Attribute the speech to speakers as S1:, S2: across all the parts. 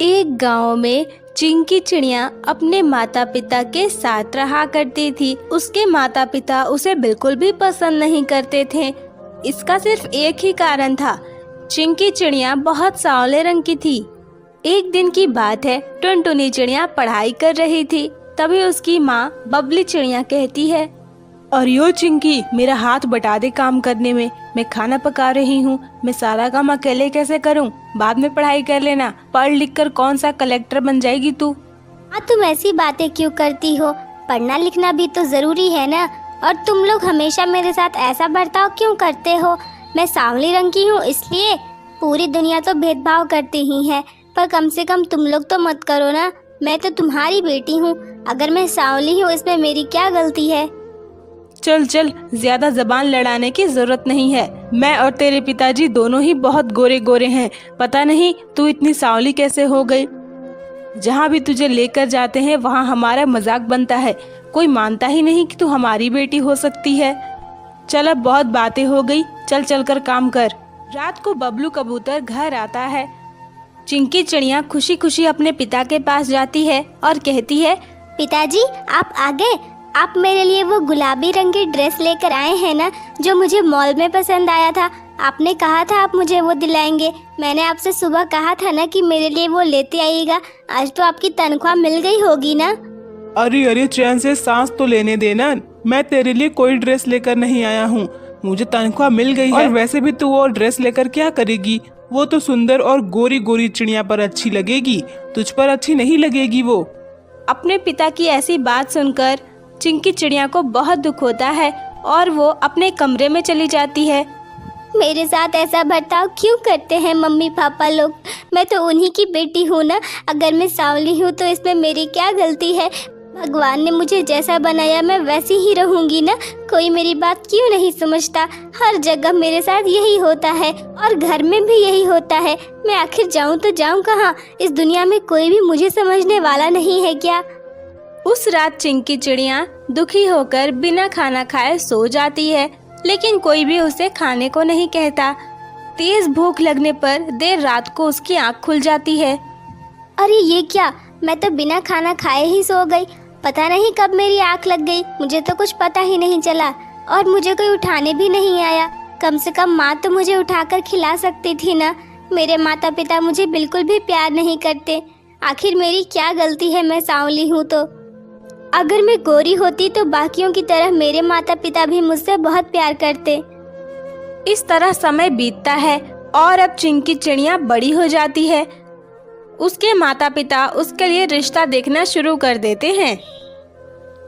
S1: एक गांव में चिंकी चिड़िया अपने माता पिता के साथ रहा करती थी। उसके माता पिता उसे बिल्कुल भी पसंद नहीं करते थे। इसका सिर्फ एक ही कारण था, चिंकी चिड़िया बहुत सांवले रंग की थी। एक दिन की बात है, टुनटुनी चिड़िया पढ़ाई कर रही थी। तभी उसकी माँ बबली चिड़िया कहती है,
S2: अरे ओ चिंकी, मेरा हाथ बटा दे काम करने में। मैं खाना पका रही हूँ, मैं सारा काम अकेले कैसे करूँ? बाद में पढ़ाई कर लेना। पढ़ लिख कर कौन सा कलेक्टर बन जाएगी तू?
S3: हाँ, तुम ऐसी बातें क्यों करती हो? पढ़ना लिखना भी तो जरूरी है ना। और तुम लोग हमेशा मेरे साथ ऐसा बर्ताव क्यों करते हो? मैं सांवली रंग की हूँ इसलिए? पूरी दुनिया तो भेदभाव करती ही है, पर कम से कम तुम लोग तो मत करो ना। मैं तो तुम्हारी बेटी हूँ। अगर मैं सांवली हूँ इसमें मेरी क्या गलती है?
S2: चल चल, ज्यादा जबान लड़ाने की जरूरत नहीं है। मैं और तेरे पिताजी दोनों ही बहुत गोरे गोरे हैं। पता नहीं तू इतनी सांवली कैसे हो गई। जहाँ भी तुझे लेकर जाते हैं वहाँ हमारा मजाक बनता है। कोई मानता ही नहीं कि तू हमारी बेटी हो सकती है। चल अब बहुत बातें हो गई, चल चल कर काम कर। रात को बबलू कबूतर घर आता है। चिंकी चिड़िया खुशी खुशी अपने पिता के पास जाती है और कहती है,
S3: पिताजी आप आ गए। आप मेरे लिए वो गुलाबी रंग की ड्रेस लेकर आए हैं ना, जो मुझे मॉल में पसंद आया था। आपने कहा था आप मुझे वो दिलाएंगे। मैंने आपसे सुबह कहा था ना कि मेरे लिए वो लेते आइएगा। आज तो आपकी तनख्वाह मिल गई होगी ना?
S4: अरे अरे, चैन से सांस तो लेने देना। मैं तेरे लिए कोई ड्रेस लेकर नहीं आया हूँ। मुझे तनख्वाह मिल गई है। और वैसे भी तू वो ड्रेस लेकर क्या करेगी? वो तो सुंदर और गोरी गोरी चिड़िया पर अच्छी लगेगी, तुझ पर अच्छी नहीं लगेगी वो।
S2: अपने पिता की ऐसी बात सुनकर चिंकी चिड़िया को बहुत दुख होता है और वो अपने कमरे में चली जाती है।
S3: मेरे साथ ऐसा बर्ताव क्यों करते हैं मम्मी पापा लोग? मैं तो उन्हीं की बेटी हूँ ना। अगर मैं सांवली हूँ तो इसमें मेरी क्या गलती है? भगवान ने मुझे जैसा बनाया मैं वैसी ही रहूंगी ना। कोई मेरी बात क्यों नहीं समझता? हर जगह मेरे साथ यही होता है और घर में भी यही होता है। मैं आखिर जाऊँ तो जाऊँ कहाँ? इस दुनिया में कोई भी मुझे समझने वाला नहीं है क्या?
S2: उस रात चिंकी चिड़िया दुखी होकर बिना खाना खाए सो जाती है, लेकिन कोई भी उसे खाने को नहीं कहता। तेज भूख लगने पर देर रात को उसकी आँख खुल जाती है।
S3: अरे ये क्या? मैं तो बिना खाना खाए ही सो गई। पता नहीं कब मेरी आँख लग गई। मुझे तो कुछ पता ही नहीं चला और मुझे कोई उठाने भी नहीं आया। कम से कम माँ तो मुझे उठाकर खिला सकती थी ना। मेरे माता पिता मुझे बिल्कुल भी प्यार नहीं करते। आखिर मेरी क्या गलती है? मैं सांवली हूँ तो? अगर मैं गोरी होती तो बाकियों की तरह मेरे माता पिता भी मुझसे बहुत प्यार करते।
S2: इस तरह समय बीतता है और अब चिंकी चिड़िया बड़ी हो जाती है। उसके माता पिता उसके लिए रिश्ता देखना शुरू कर देते हैं।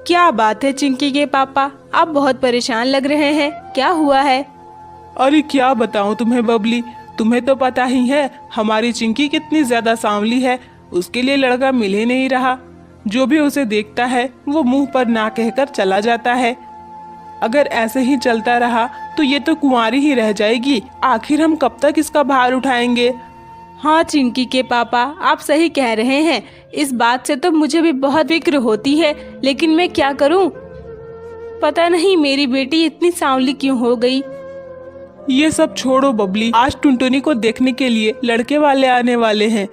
S2: क्या बात है चिंकी के पापा, आप बहुत परेशान लग रहे हैं, क्या हुआ है?
S4: अरे क्या बताऊँ तुम्हें बबली, तुम्हें तो पता ही है हमारी चिंकी कितनी ज्यादा सांवली है। उसके लिए लड़का मिल ही नहीं रहा। जो भी उसे देखता है वो मुंह पर ना कहकर चला जाता है। अगर ऐसे ही चलता रहा तो ये तो कुंवारी ही रह जाएगी। आखिर हम कब तक इसका भार उठाएंगे?
S2: हाँ चिंकी के पापा, आप सही कह रहे हैं। इस बात से तो मुझे भी बहुत फिक्र होती है, लेकिन मैं क्या करूं? पता नहीं मेरी बेटी इतनी सांवली क्यों हो गई।
S4: ये सब छोड़ो बबली, आज टुनटुनी को देखने के लिए लड़के वाले आने वाले हैं।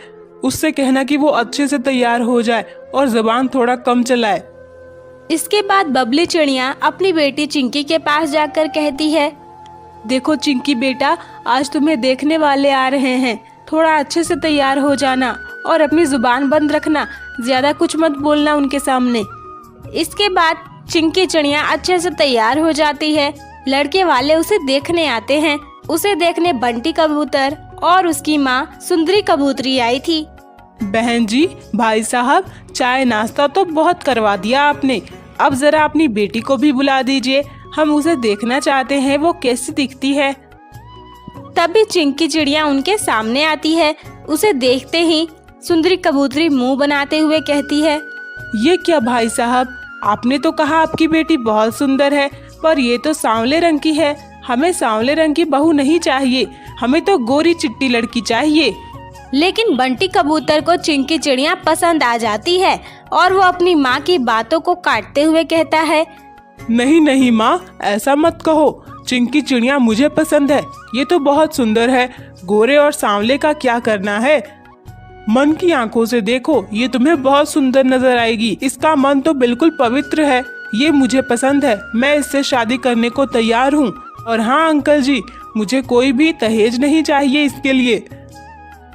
S4: उससे कहना कि वो अच्छे से तैयार हो जाए और जबान थोड़ा कम चलाए।
S2: इसके बाद बबली चिड़िया अपनी बेटी चिंकी के पास जाकर कहती है, देखो चिंकी बेटा, आज तुम्हें देखने वाले आ रहे हैं। थोड़ा अच्छे से तैयार हो जाना और अपनी जुबान बंद रखना, ज्यादा कुछ मत बोलना उनके सामने। इसके बाद चिंकी चिड़िया अच्छे से तैयार हो जाती है। लड़के वाले उसे देखने आते हैं। उसे देखने बंटी कबूतर और उसकी माँ सुंदरी कबूतरी आई थी।
S4: बहन जी, भाई साहब, चाय नाश्ता तो बहुत करवा दिया आपने। अब जरा अपनी बेटी को भी बुला दीजिए, हम उसे देखना चाहते हैं वो कैसी दिखती है।
S2: तभी चिंकी चिड़िया उनके सामने आती है। उसे देखते ही सुंदरी कबूतरी मुंह बनाते हुए कहती है,
S4: ये क्या भाई साहब, आपने तो कहा आपकी बेटी बहुत सुंदर है, पर ये तो सांवले रंग की है। हमें सांवले रंग की बहू नहीं चाहिए, हमें तो गोरी चिट्टी लड़की चाहिए।
S2: लेकिन बंटी कबूतर को चिंकी चिड़िया पसंद आ जाती है और वो अपनी माँ की बातों को काटते हुए कहता है,
S4: नहीं नहीं माँ, ऐसा मत कहो। चिंकी चिड़िया मुझे पसंद है। ये तो बहुत सुंदर है। गोरे और सांवले का क्या करना है? मन की आंखों से देखो, ये तुम्हें बहुत सुंदर नजर आएगी। इसका मन तो बिल्कुल पवित्र है। ये मुझे पसंद है। मैं इससे शादी करने को तैयार हूँ। और हाँ अंकल जी, मुझे कोई भी दहेज नहीं चाहिए इसके लिए।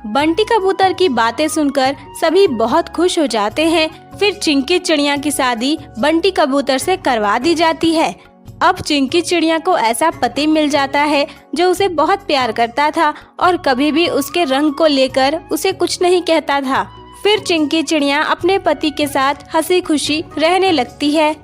S1: बंटी कबूतर की बातें सुनकर सभी बहुत खुश हो जाते हैं। फिर चिंकी चिड़िया की शादी बंटी कबूतर से करवा दी जाती है। अब चिंकी चिड़िया को ऐसा पति मिल जाता है जो उसे बहुत प्यार करता था और कभी भी उसके रंग को लेकर उसे कुछ नहीं कहता था। फिर चिंकी चिड़िया अपने पति के साथ हंसी खुशी रहने लगती है।